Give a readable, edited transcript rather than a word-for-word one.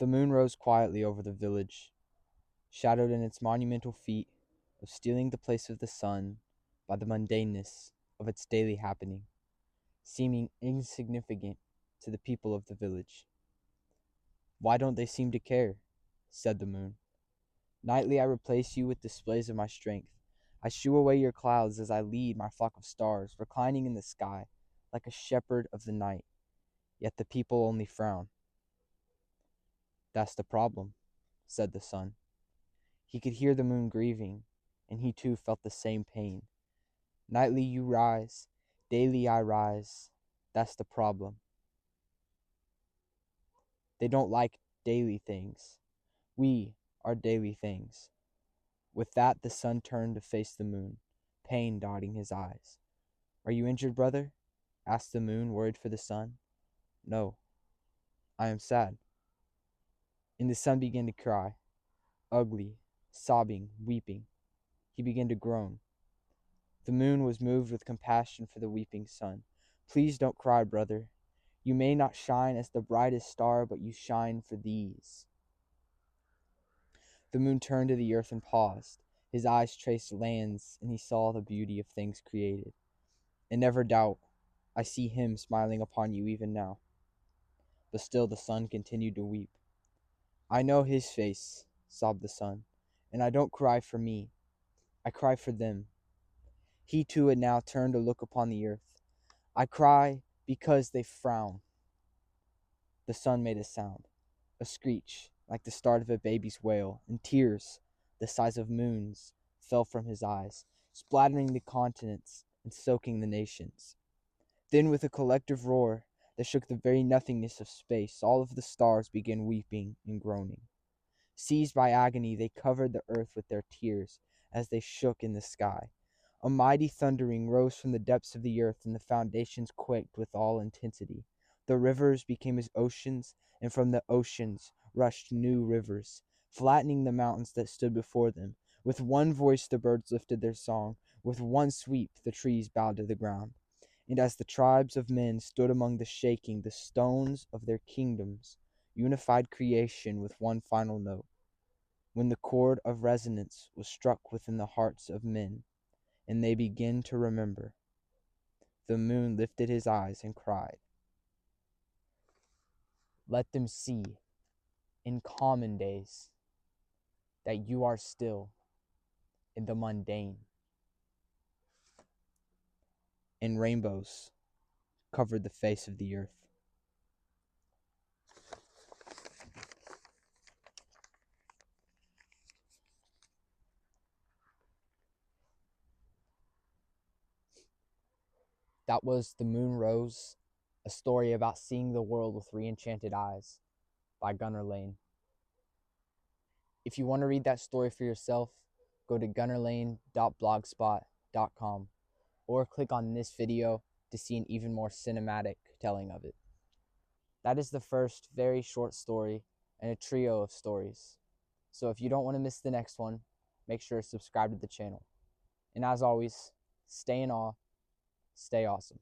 The moon rose quietly over the village, shadowed in its monumental feat of stealing the place of the sun by the mundaneness of its daily happening, seeming insignificant to the people of the village. "Why don't they seem to care?" said the moon. "Nightly I replace you with displays of my strength. I shoo away your clouds as I lead my flock of stars, reclining in the sky like a shepherd of the night. Yet the people only frown." "That's the problem," said the sun. He could hear the moon grieving, and he too felt the same pain. "Nightly you rise, daily I rise. That's the problem. They don't like daily things. We are daily things." With that, the sun turned to face the moon, pain dotting his eyes. "Are you injured, brother?" asked the moon, worried for the sun. "No, I am sad." And the sun began to cry, ugly, sobbing, weeping. He began to groan. The moon was moved with compassion for the weeping sun. "Please don't cry, brother. You may not shine as the brightest star, but you shine for these." The moon turned to the earth and paused. His eyes traced lands, and he saw the beauty of things created. "And never doubt, I see him smiling upon you even now." But still the sun continued to weep. "I know his face," sobbed the sun, "and I don't cry for me. I cry for them." He too had now turned to look upon the earth. "I cry because they frown." The sun made a sound, a screech like the start of a baby's wail, and tears, the size of moons, fell from his eyes, splattering the continents and soaking the nations. Then, with a collective roar that shook the very nothingness of space, all of the stars began weeping and groaning. Seized by agony, they covered the earth with their tears as they shook in the sky. A mighty thundering rose from the depths of the earth, and the foundations quaked with all intensity. The rivers became as oceans, and from the oceans rushed new rivers, flattening the mountains that stood before them. With one voice the birds lifted their song. With one sweep the trees bowed to the ground. And as the tribes of men stood among the shaking, the stones of their kingdoms unified creation with one final note. When the chord of resonance was struck within the hearts of men, and they began to remember, the moon lifted his eyes and cried, "Let them see, in common days, that you are still in the mundane." And rainbows covered the face of the earth. That was The Moon Rose, a story about seeing the world with re-enchanted eyes by Gunnar Lane. If you want to read that story for yourself, go to gunnarlane.blogspot.com or click on this video to see an even more cinematic telling of it. That is the first very short story in a trio of stories. So if you don't want to miss the next one, make sure to subscribe to the channel. And as always, stay in awe, stay awesome.